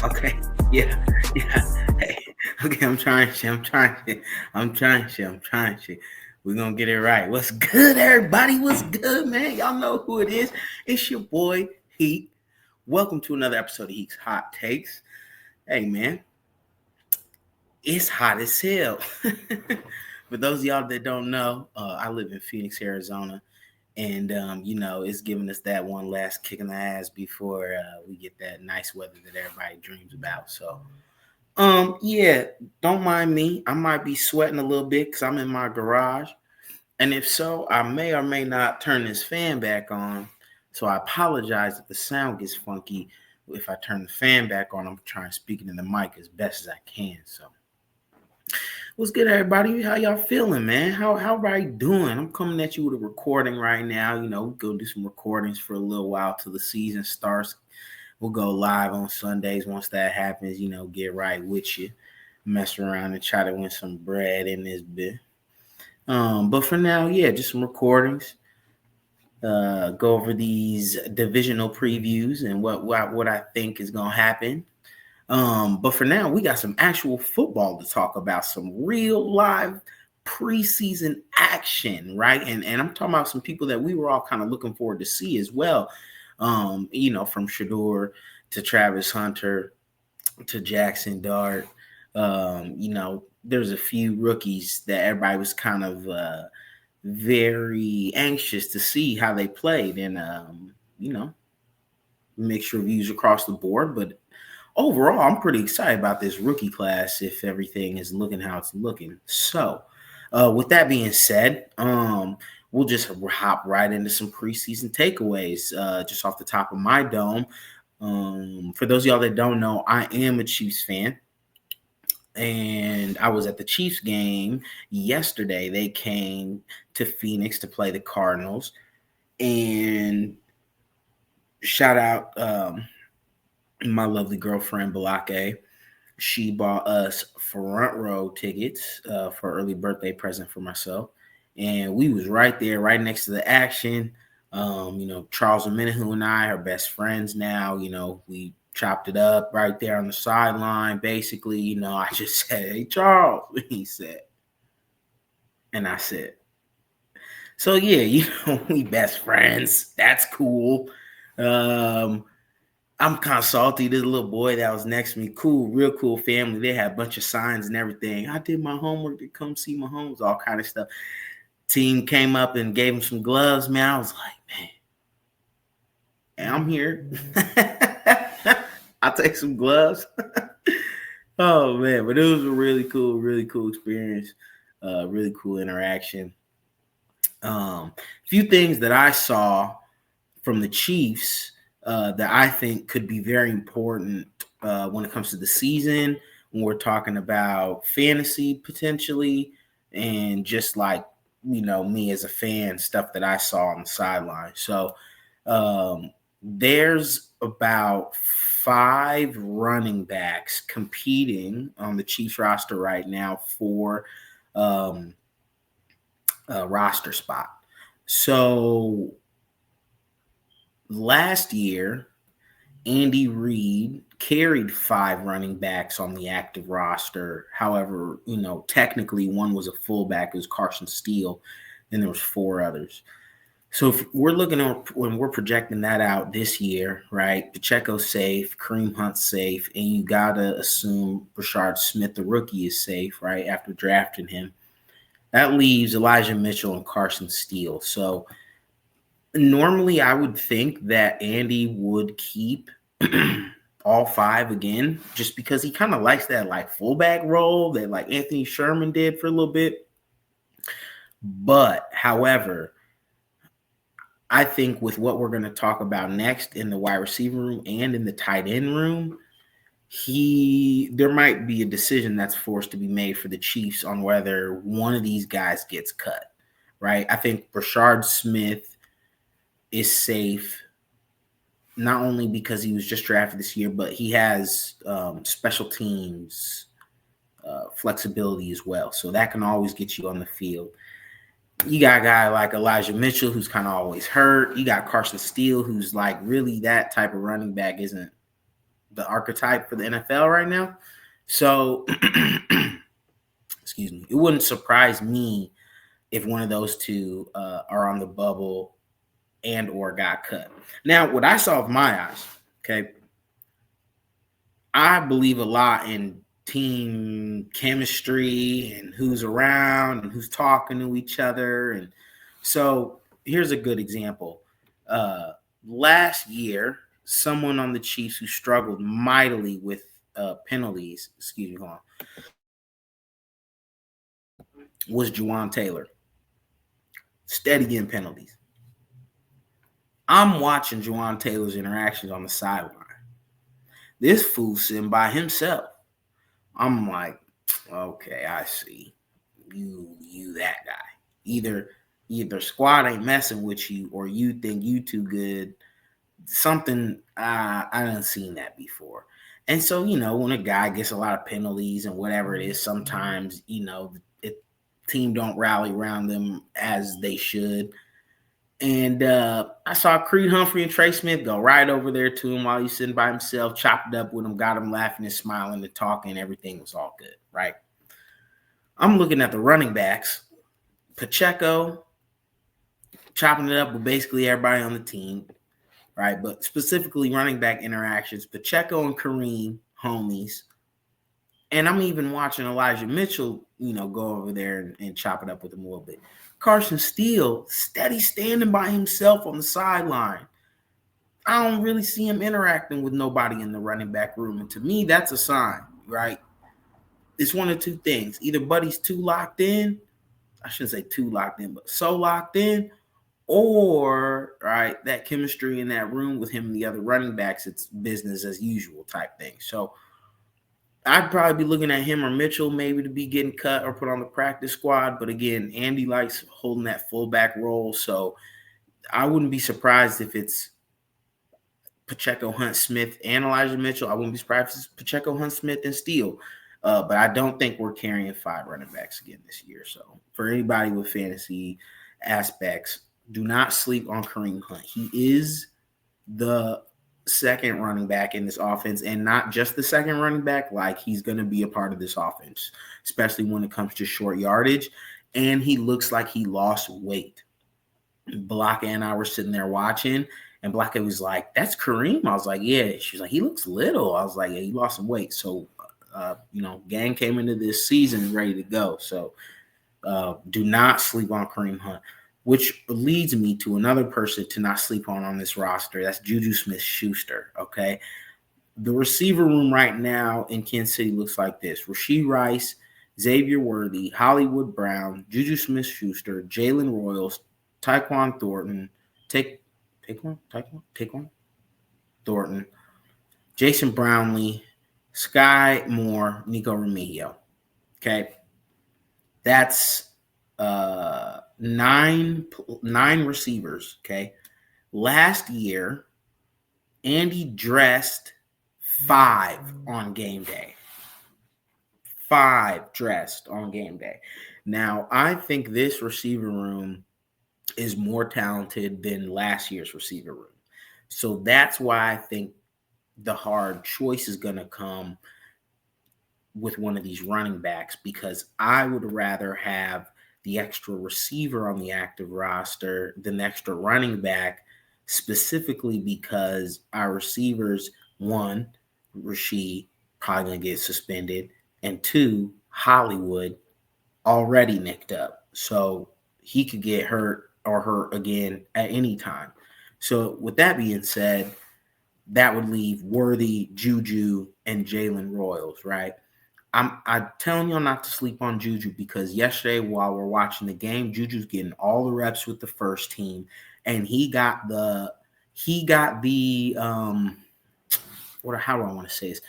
Okay. Yeah. Yeah. Hey. Okay. I'm trying shit. We're gonna get it right. What's good, everybody? What's good, man? Y'all know who it is. It's your boy Heat. Welcome to another episode of Heat's Hot Takes. Hey, man, it's hot as hell. For those of y'all that don't know, I live in Phoenix, Arizona. And it's giving us that one last kick in the ass before we get that nice weather that everybody dreams about. So, yeah, don't mind me. I might be sweating a little bit because I'm in my garage, and if so, I may or may not turn this fan back on. So I apologize if the sound gets funky. If I turn the fan back on, I'm trying to speak into the mic as best as I can. So. What's good, everybody? How y'all feeling, man? How everybody doing? I'm coming at you with a recording right now. We'll go do some recordings for a little while till the season starts. We'll go live on Sundays once that happens. Get right with you, mess around and try to win some bread in this bit. But for now, yeah, just some recordings. Go over these divisional previews and what I think is gonna happen. But for now, we got some actual football to talk about, some real live preseason action, right? And I'm talking about some people that we were all kind of looking forward to see as well. From Shador to Travis Hunter to Jackson Dart. There's a few rookies that everybody was kind of very anxious to see how they played, and mixed reviews across the board, but overall, I'm pretty excited about this rookie class if everything is looking how it's looking. So, with that being said, we'll just hop right into some preseason takeaways just off the top of my dome. For those of y'all that don't know, I am a Chiefs fan. And I was at the Chiefs game yesterday. They came to Phoenix to play the Cardinals. And shout out my lovely girlfriend Balake. She bought us front row tickets for early birthday present for myself, and we was right there, right next to the action. Charles Amenahu and I are best friends now. We chopped it up right there on the sideline. Basically, I just said, "Hey, Charles," he said, and I said, "So yeah, we best friends. That's cool." I'm kind of salty. This little boy that was next to me, cool, real cool family. They had a bunch of signs and everything. I did my homework to come see my homes, all kind of stuff. Team came up and gave him some gloves, man. I was like, man, I'm here. I'll take some gloves. Oh, man. But it was a really cool experience. Really cool interaction. Few things that I saw from the Chiefs that I think could be very important when it comes to the season, when we're talking about fantasy potentially, and just like, me as a fan, stuff that I saw on the sideline. So there's about 5 running backs competing on the Chiefs roster right now for a roster spot. So last year, Andy Reid carried 5 running backs on the active roster. However, technically one was a fullback, it was Carson Steele, and there was 4 others. So if we're looking at when we're projecting that out this year, right? Pacheco's safe, Kareem Hunt's safe, and you gotta assume Rashard Smith, the rookie, is safe, right? After drafting him. That leaves Elijah Mitchell and Carson Steele. So normally, I would think that Andy would keep all 5 again, just because he kind of likes that like fullback role that like Anthony Sherman did for a little bit. But however, I think with what we're going to talk about next in the wide receiver room and in the tight end room, there might be a decision that's forced to be made for the Chiefs on whether one of these guys gets cut, right? I think Rashard Smith is safe, not only because he was just drafted this year, but he has special teams flexibility as well. So that can always get you on the field. You got a guy like Elijah Mitchell, who's kind of always hurt. You got Carson Steele, who's like really that type of running back isn't the archetype for the NFL right now. So, excuse me, it wouldn't surprise me if one of those two are on the bubble and or got cut. Now, what I saw with my eyes, okay, I believe a lot in team chemistry and who's around and who's talking to each other. And so here's a good example. Last year, someone on the Chiefs who struggled mightily with penalties, hold on, was Juwan Taylor. Steady getting penalties. I'm watching Juwan Taylor's interactions on the sideline. This fool sitting by himself. I'm like, okay, I see. You that guy. Either squad ain't messing with you or you think you too good. Something I done seen that before. And so, when a guy gets a lot of penalties and whatever it is, sometimes, team don't rally around them as they should. And I saw Creed Humphrey and Trey Smith go right over there to him while he's sitting by himself, chopped up with him, got him laughing and smiling and talking. Everything was all good, right? I'm looking at the running backs. Pacheco chopping it up with basically everybody on the team, right? But specifically running back interactions, Pacheco and Kareem, homies. And I'm even watching Elijah Mitchell, go over there and chop it up with him a little bit. Carson Steele, steady standing by himself on the sideline. I don't really see him interacting with nobody in the running back room. And to me, that's a sign, right? It's one of two things. Either Buddy's too locked in. I shouldn't say too locked in, but so locked in. Or, right, that chemistry in that room with him and the other running backs, it's business as usual type thing. So I'd probably be looking at him or Mitchell maybe to be getting cut or put on the practice squad. But again, Andy likes holding that fullback role. So I wouldn't be surprised if it's Pacheco, Hunt, Smith, and Elijah Mitchell. I wouldn't be surprised if it's Pacheco, Hunt, Smith, and Steele. But I don't think we're carrying 5 running backs again this year. So for anybody with fantasy aspects, do not sleep on Kareem Hunt. He is the second running back in this offense, and not just the second running back. Like, he's going to be a part of this offense, especially when it comes to short yardage. And he looks like he lost weight. Blocka and I were sitting there watching, and Blocka was like, "That's Kareem." I was like, "Yeah." She's like, "He looks little." I was like, "Yeah, he lost some weight." So, gang came into this season ready to go. So do not sleep on Kareem Hunt. Which leads me to another person to not sleep on this roster. That's Juju Smith-Schuster, okay? The receiver room right now in Kansas City looks like this. Rashee Rice, Xavier Worthy, Hollywood Brown, Juju Smith-Schuster, Jalen Royals, Tyquan Thornton, Thornton, Jason Brownlee, Sky Moore, Nico Remigio, okay? That's nine receivers, okay? Last year, Andy dressed 5 on game day. 5 dressed on game day. Now, I think this receiver room is more talented than last year's receiver room. So that's why I think the hard choice is going to come with one of these running backs, because I would rather have the extra receiver on the active roster than the extra running back, specifically because our receivers, 1, Rashee, probably going to get suspended, and 2, Hollywood, already nicked up. So he could get hurt or hurt again at any time. So with that being said, that would leave Worthy, Juju, and Jalen Royals, right? I'm telling y'all not to sleep on Juju, because yesterday while we're watching the game, Juju's getting all the reps with the first team, and how do I want to say this?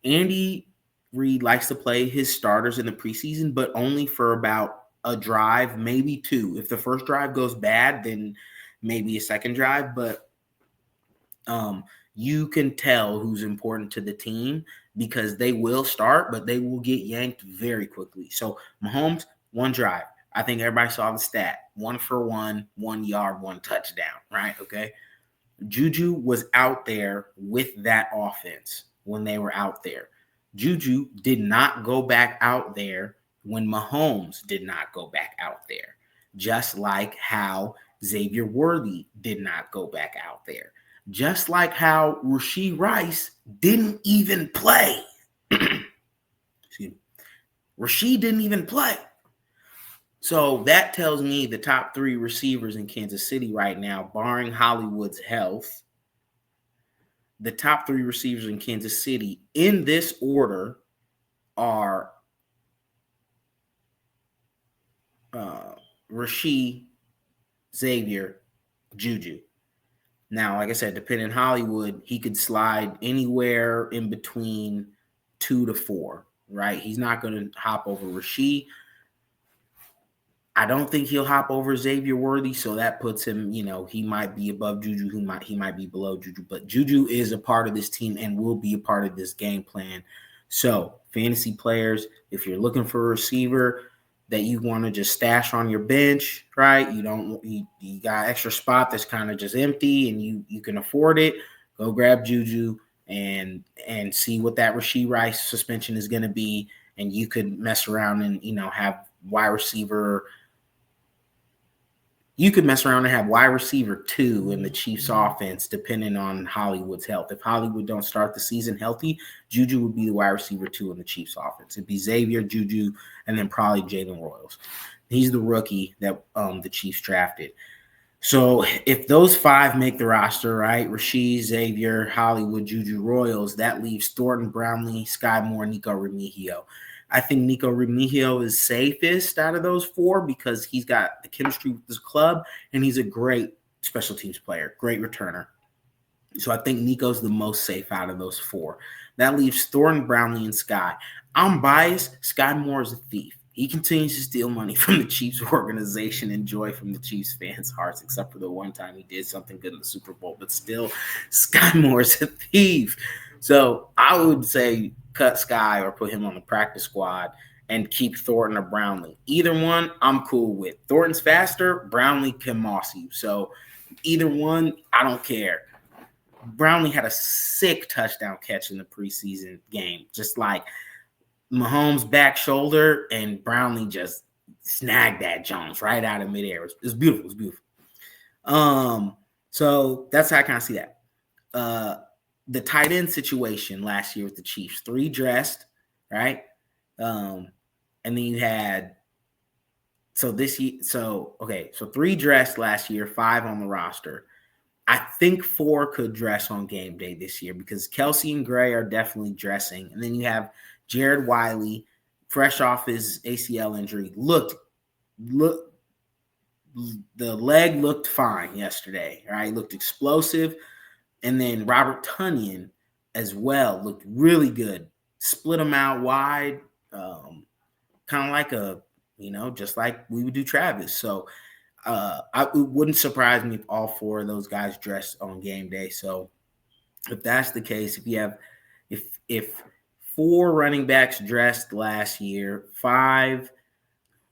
Andy Reid likes to play his starters in the preseason, but only for about a drive, maybe 2. If the first drive goes bad, then maybe a second drive, but you can tell who's important to the team, because they will start, but they will get yanked very quickly. So Mahomes, 1 drive. I think everybody saw the stat. 1 for 1, 1 yard, 1 touchdown, right? Okay. Juju was out there with that offense. when they were out there. Juju did not go back out there when Mahomes did not go back out there, just like how Xavier Worthy did not go back out there, just like how Rashee Rice didn't even play. Excuse me. Rashee didn't even play. So that tells me the top 3 receivers in Kansas City right now, barring Hollywood's health, the top 3 receivers in Kansas City in this order are Rashee, Xavier, Juju. Now, like I said, depending on Hollywood, he could slide anywhere in between 2 to 4, right? He's not going to hop over Rashee. I don't think he'll hop over Xavier Worthy, so that puts him, he might be above Juju, he might be below Juju, but Juju is a part of this team and will be a part of this game plan. So, fantasy players, if you're looking for a receiver that you want to just stash on your bench, right? You got extra spot that's kind of just empty and you can afford it, go grab Juju and see what that Rashee Rice suspension is going to be, and you could mess around and have wide receiver. You could mess around and have wide receiver 2 in the Chiefs offense, depending on Hollywood's health. If Hollywood don't start the season healthy, Juju would be the wide receiver 2 in the Chiefs offense. It'd be Xavier, Juju, and then probably Jalen Royals. He's the rookie that the Chiefs drafted. So if those 5 make the roster, right, Rashee, Xavier, Hollywood, Juju, Royals, that leaves Thornton, Brownlee, Sky Moore, Nico Remigio. I think Nico Remigio is safest out of those 4 because he's got the chemistry with his club and he's a great special teams player, great returner. So I think Nico's the most safe out of those 4. That leaves Thornton, Brownlee, and Sky. I'm biased. Sky Moore is a thief. He continues to steal money from the Chiefs organization and joy from the Chiefs fans' hearts, except for the one time he did something good in the Super Bowl. But still, Sky Moore is a thief. So I would say cut Sky or put him on the practice squad and keep Thornton or Brownlee. Either one, I'm cool with. Thornton's faster. Brownlee can moss you. So either one, I don't care. Brownlee had a sick touchdown catch in the preseason game, just like Mahomes' back shoulder, and Brownlee just snagged that Jones right out of midair. It was beautiful. It was beautiful. So that's how I kind of see that. The tight end situation last year with the Chiefs, 3 dressed, right? And then you had so 3 dressed last year, 5 on the roster. I think 4 could dress on game day this year because Kelsey and Gray are definitely dressing. And then you have Jared Wiley, fresh off his ACL injury, the leg looked fine yesterday, right? Looked explosive. And then Robert Tonyan as well looked really good. Split them out wide, kind of like just like we would do Travis. So it wouldn't surprise me if all 4 of those guys dressed on game day. So if that's the case, if 4 running backs dressed last year, 5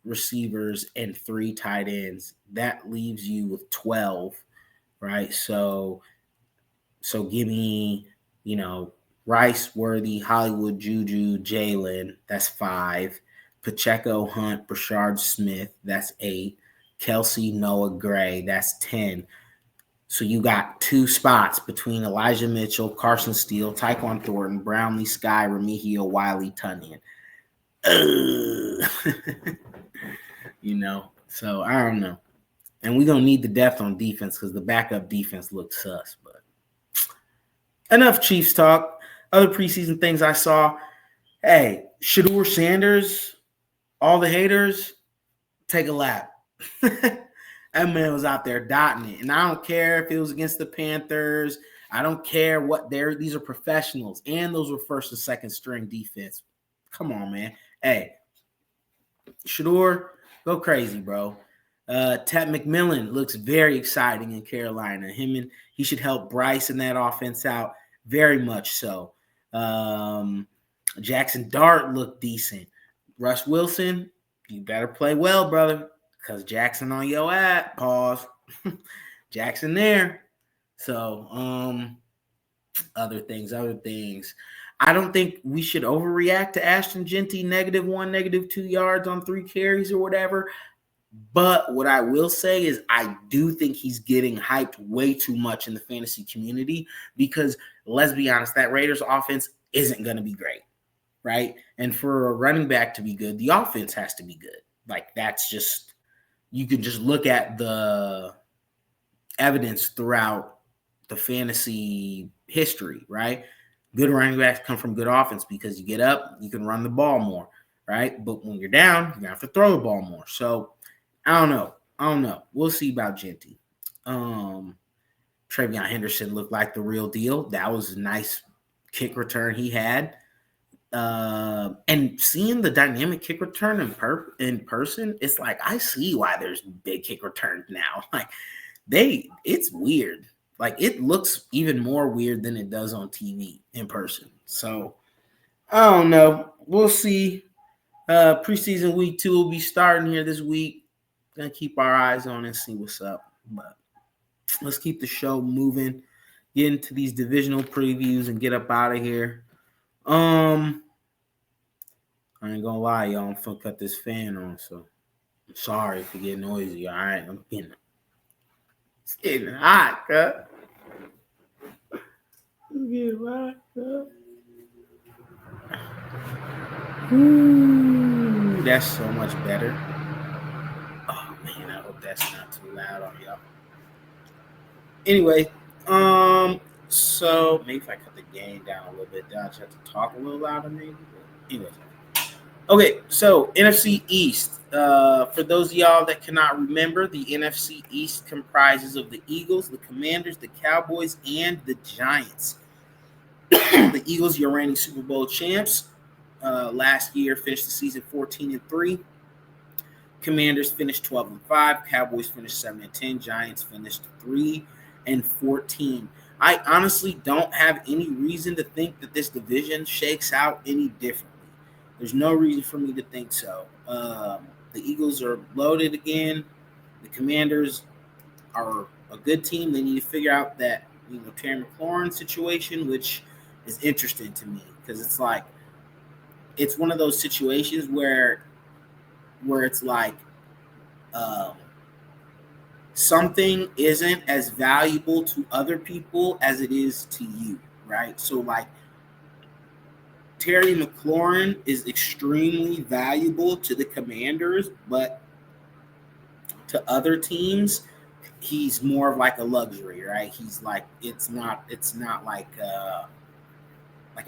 receivers, and 3 tight ends, that leaves you with 12, right? So give me, Rice, Worthy, Hollywood, Juju, Jalen, that's 5. Pacheco, Hunt, Brashard Smith, that's 8. Kelsey, Noah, Gray, that's 10. So you got 2 spots between Elijah Mitchell, Carson Steele, Tyquan Thornton, Brownlee, Sky, Remigio, Wiley, Tonyan. So I don't know. And we're going to need the depth on defense because the backup defense looks sus. But enough Chiefs talk. Other preseason things I saw. Hey, Shedeur Sanders, all the haters, take a lap. That man was out there dotting it. And I don't care if it was against the Panthers. I don't care what these are professionals. And those were first and second string defense. Come on, man. Hey, Shedeur, go crazy, bro. Ted McMillan looks very exciting in Carolina. He should help Bryce in that offense out very much so. Jackson Dart looked decent. Russ Wilson, you better play well, brother, because Jackson on your app. Pause. Jackson there. So, Other things. I don't think we should overreact to Ashton Genty -1, -2 yards on 3 carries or whatever. But what I will say is I do think he's getting hyped way too much in the fantasy community because, let's be honest, that Raiders offense isn't going to be great, right? And for a running back to be good, the offense has to be good. Like, that's just – you can just look at the evidence throughout the fantasy history, right? Good running backs come from good offense because you get up, you can run the ball more, right? But when you're down, you're going to have to throw the ball more. So – I don't know. We'll see about Genty. Travion Henderson looked like the real deal. That was a nice kick return he had. And seeing the dynamic kick return in person, it's like I see why there's big kick returns now. Like it's weird. Like it looks even more weird than it does on TV in person. So I don't know. We'll see. Preseason week 2 will be starting here this week. Gonna keep our eyes on and see what's up. But let's keep the show moving. Get into these divisional previews and get up out of here. I ain't gonna lie, y'all. I'm gonna cut this fan on, so I'm sorry if you get noisy. All right, it's getting hot, cut. It's getting hot, cut. Ooh, that's so much better. Oh man, I hope that's not too loud on y'all. Anyway, so maybe if I cut the gain down a little bit, then I just have to talk a little louder, maybe. But anyway, okay. So NFC East. For those of y'all that cannot remember, the NFC East comprises of the Eagles, the Commanders, the Cowboys, and the Giants. The Eagles, your reigning Super Bowl champs, last year finished the season 14-3. Commanders finished 12-5. Cowboys finished 7-10. Giants finished 3-14. I honestly don't have any reason to think that this division shakes out any differently. There's no reason for me to think so. The Eagles are loaded again. The Commanders are a good team. They need to figure out that Terry McLaurin situation, which is interesting to me because it's like it's one of those situations where it's like something isn't as valuable to other people as it is to you, right? So like Terry McLaurin is extremely valuable to the Commanders, but to other teams, he's more of like a luxury, right? He's like it's not like a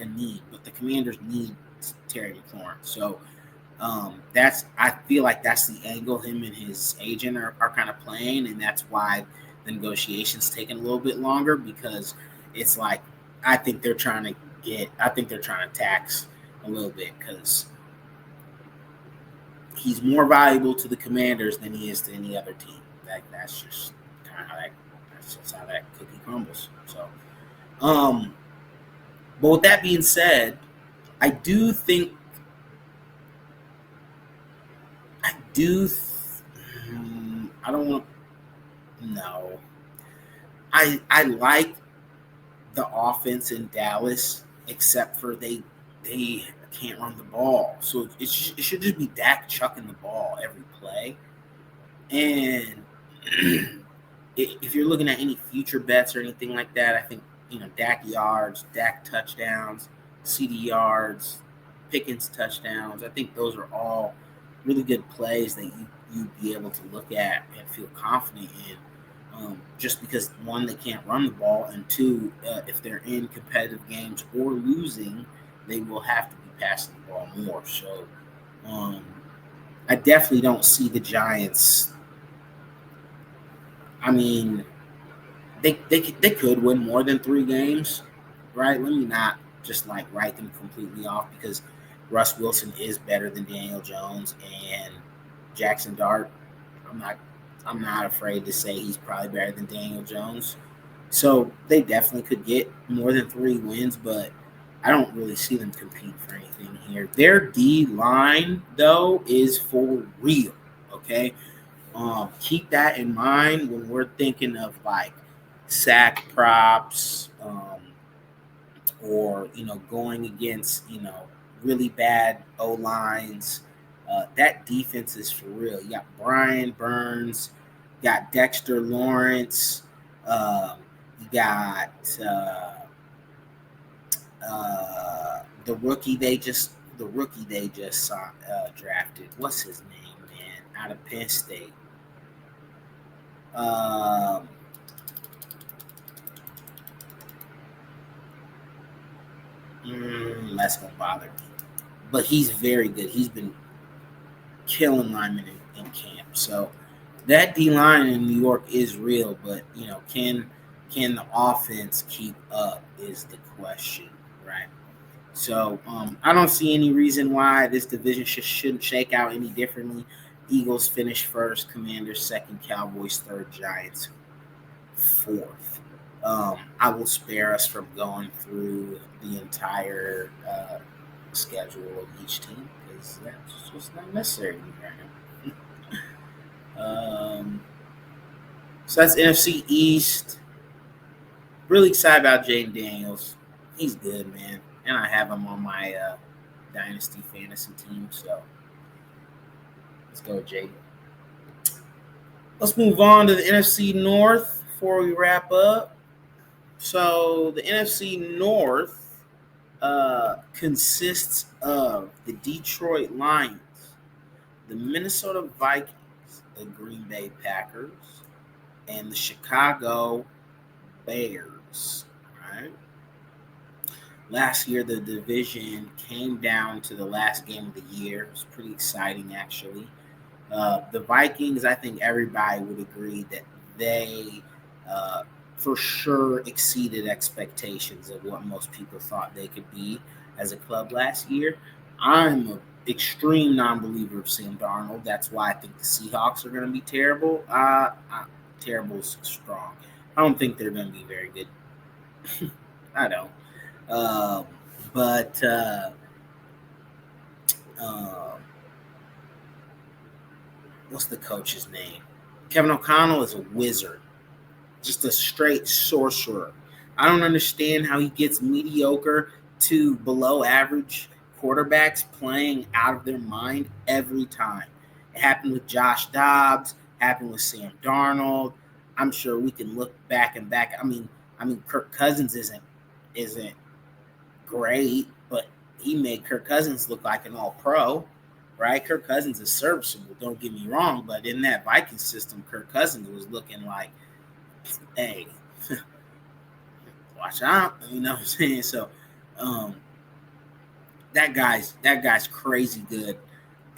need, but the Commanders need Terry McLaurin. So I feel like that's the angle him and his agent are kind of playing, and that's why the negotiations taking a little bit longer because it's like I think they're trying to tax a little bit because he's more valuable to the Commanders than he is to any other team. That's just kind of how that cookie crumbles. So, but with that being said, I do think. I don't want to. No. I like the offense in Dallas, except for they can't run the ball. So it should just be Dak chucking the ball every play. And if you're looking at any future bets or anything like that, I think Dak yards, Dak touchdowns, CD yards, Pickens touchdowns. I think those are all really good plays that you'd be able to look at and feel confident in. Just because, one, they can't run the ball, and two, if they're in competitive games or losing, they will have to be passing the ball more. So I definitely don't see the Giants. I mean, they could win more than 3 games, right? Let me not just like write them completely off because Russ Wilson is better than Daniel Jones and Jackson Dart. I'm not afraid to say he's probably better than Daniel Jones. So they definitely could get more than 3 wins, but I don't really see them compete for anything here. Their D line, though, is for real. Okay, keep that in mind when we're thinking of like sack props, or going against really bad O lines. That defense is for real. You got Brian Burns, you got Dexter Lawrence, um, you got the rookie they just drafted. What's his name, man? Out of Penn State. Um, that's gonna bother me. But he's very good. He's been killing linemen in camp. So that D line in New York is real, but can the offense keep up is the question, right? So I don't see any reason why this division shouldn't shake out any differently. Eagles finish first, Commanders second, Cowboys third, Giants fourth. I will spare us from going through the entire schedule of each team because that's just not necessary right now. So that's NFC East. Really excited about Jaden Daniels. He's good, man, and I have him on my Dynasty fantasy team. So let's go, Jaden. Let's move on to the NFC North before we wrap up. So the NFC North consists of the Detroit Lions, the Minnesota Vikings, the Green Bay Packers, and the Chicago Bears. Right. Last year, the division came down to the last game of the year. It was pretty exciting, actually. The Vikings, I think everybody would agree that they for sure exceeded expectations of what most people thought they could be as a club last year. I'm an extreme non-believer of Sam Darnold. That's why I think the Seahawks are going to be terrible. Terrible is strong. I don't think they're going to be very good. I don't. But what's the coach's name? Kevin O'Connell is a wizard. Just a straight sorcerer. I don't understand how he gets mediocre to below average quarterbacks playing out of their mind every time. It happened with Josh Dobbs, happened with Sam Darnold. I'm sure we can look back. I mean, Kirk Cousins isn't great, but he made Kirk Cousins look like an all-pro, right? Kirk Cousins is serviceable, don't get me wrong, but in that Viking system, Kirk Cousins was looking like, hey, watch out, you know what I'm saying? So that guy's crazy good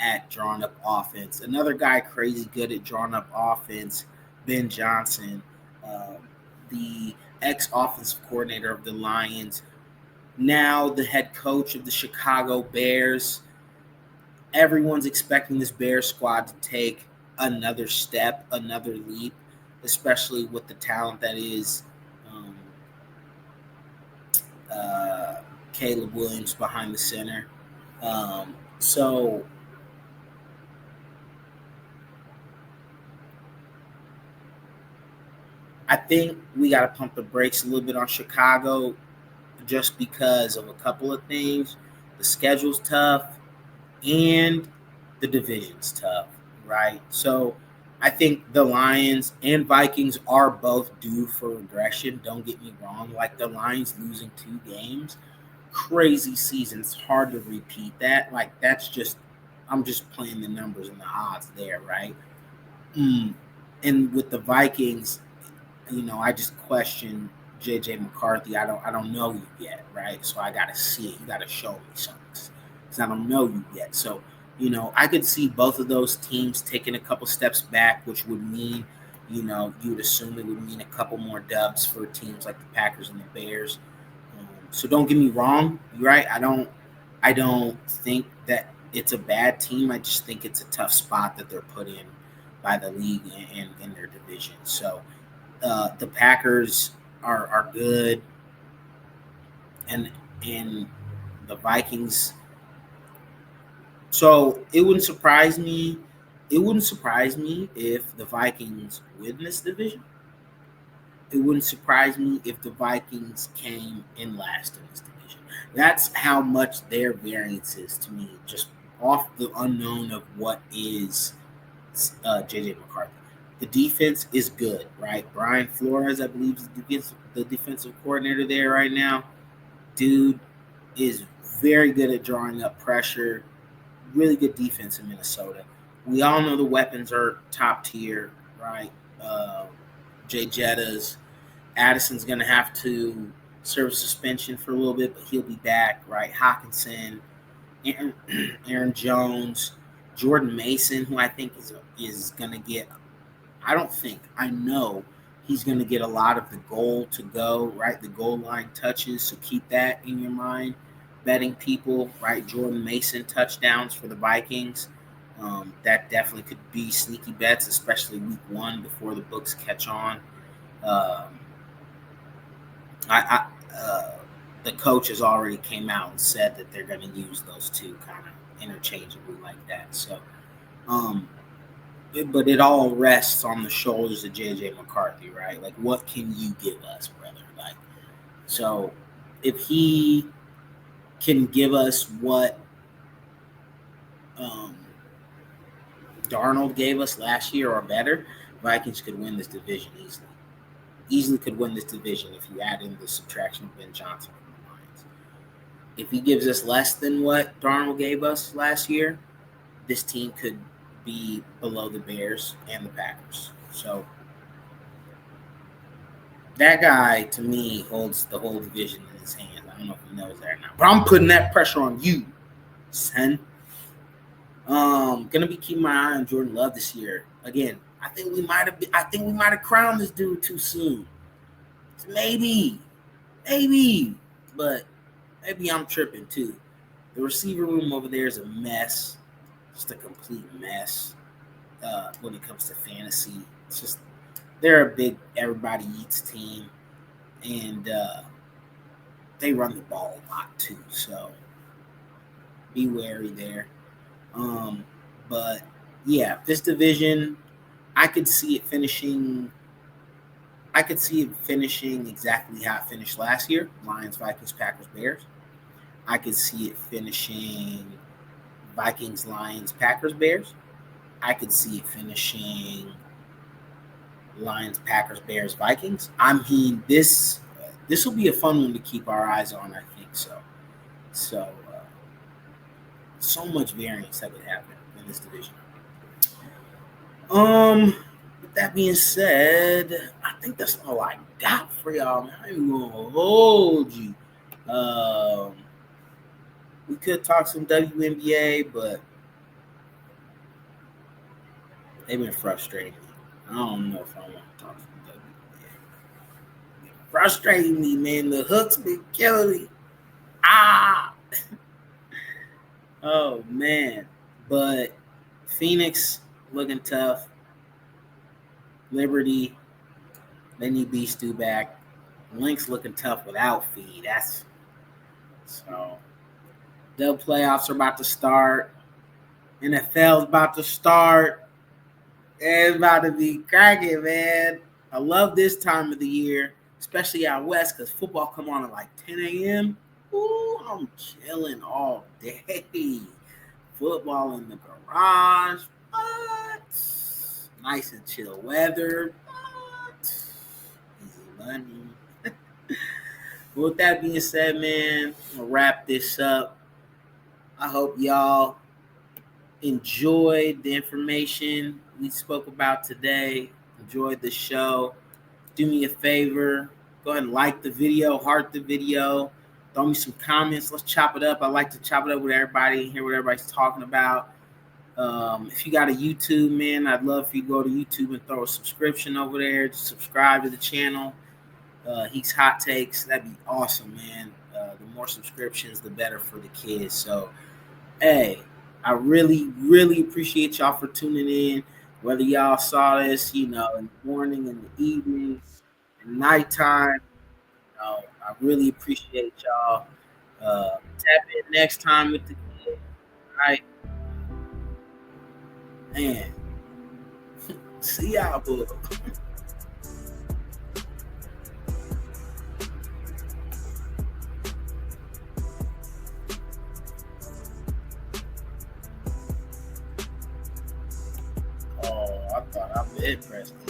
at drawing up offense. Another guy crazy good at drawing up offense, Ben Johnson, the ex-offensive coordinator of the Lions, now the head coach of the Chicago Bears. Everyone's expecting this Bears squad to take another step, another leap, especially with the talent that is Caleb Williams behind the center. So I think we got to pump the brakes a little bit on Chicago just because of a couple of things. The schedule's tough and the division's tough, right? So I think the Lions and Vikings are both due for regression. Don't get me wrong. Like the Lions losing 2 games, crazy season. It's hard to repeat that. Like I'm just playing the numbers and the odds there, right? And with the Vikings, I just question JJ McCarthy. I don't know you yet, right? So I gotta see it. You gotta show me something because I don't know you yet. So I could see both of those teams taking a couple steps back, which would mean, you would assume it would mean a couple more dubs for teams like the Packers and the Bears. So don't get me wrong, right? I don't think that it's a bad team. I just think it's a tough spot that they're put in by the league and in their division. So the Packers are good, and the Vikings. So it wouldn't surprise me. It wouldn't surprise me if the Vikings win this division. it wouldn't surprise me if the Vikings came in last in this division. That's how much their variance is to me, just off the unknown of what is JJ McCarthy. The defense is good, right? Brian Flores, I believe, is the defensive coordinator there right now. Dude is very good at drawing up pressure. Really good defense in Minnesota. We all know the weapons are top tier, right? Jay Jettas. Addison's going to have to serve suspension for a little bit, but he'll be back, right? Hawkinson, Aaron Jones, Jordan Mason, who I think is going to get, I know he's going to get a lot of the goal to go, right? The goal line touches, so keep that in your mind. Betting people, right? Jordan Mason touchdowns for the Vikings. That definitely could be sneaky bets, especially week 1 before the books catch on. The coach has already came out and said that they're going to use those two kind of interchangeably like that. So, but it all rests on the shoulders of JJ McCarthy, right? Like, what can you give us, brother? Like, so if he can give us what Darnold gave us last year or better, Vikings could win this division easily. Easily could win this division if you add in the subtraction of Ben Johnson from the Lions. If he gives us less than what Darnold gave us last year, this team could be below the Bears and the Packers. So that guy, to me, holds the whole division in his hands. I don't know if he knows that or not, but I'm putting that pressure on you, son. Gonna be keeping my eye on Jordan Love this year. Again, I think we might have crowned this dude too soon. Maybe, but maybe I'm tripping too. The receiver room over there is a mess, just a complete mess. When it comes to fantasy, it's just they're a big everybody eats team, and they run the ball a lot too. So be wary there. But yeah, this division, I could see it finishing exactly how it finished last year. Lions, Vikings, Packers, Bears. I could see it finishing Vikings, Lions, Packers, Bears. I could see it finishing Lions, Packers, Bears, Vikings. I mean, this will be a fun one to keep our eyes on, I think so. So much variance that could happen in this division. With that being said, I think that's all I got for y'all, man. I ain't gonna hold you. We could talk some WNBA, but they've been frustrating me. I don't know if I want to talk some WNBA. Frustrating me, man. The hooks been killing me. Oh, man. But Phoenix looking tough. Liberty, they need Beastie back. Lynx looking tough without Fee. So the playoffs are about to start. NFL's about to start. It's about to be cracking, man. I love this time of the year, especially out west, because football come on at like 10 a.m. Ooh, I'm chilling all day. Football in the garage. What? Nice and chill weather. What? Easy money. With that being said, man, I'm going to wrap this up. I hope y'all enjoyed the information we spoke about today. Enjoyed the show. Do me a favor. Go ahead and like the video, heart the video. Throw me some comments. Let's chop it up. I like to chop it up with everybody and hear what everybody's talking about. If you got a YouTube, man, I'd love for you to go to YouTube and throw a subscription over there. Just subscribe to the channel. He's Hot Takes. That'd be awesome, man. The more subscriptions, the better for the kids. So, hey, I really, really appreciate y'all for tuning in. Whether y'all saw this, in the morning, in the evening, and nighttime, I really appreciate y'all. Tap in next time with the kids. All right. Man. See y'all, boys. good, Preston.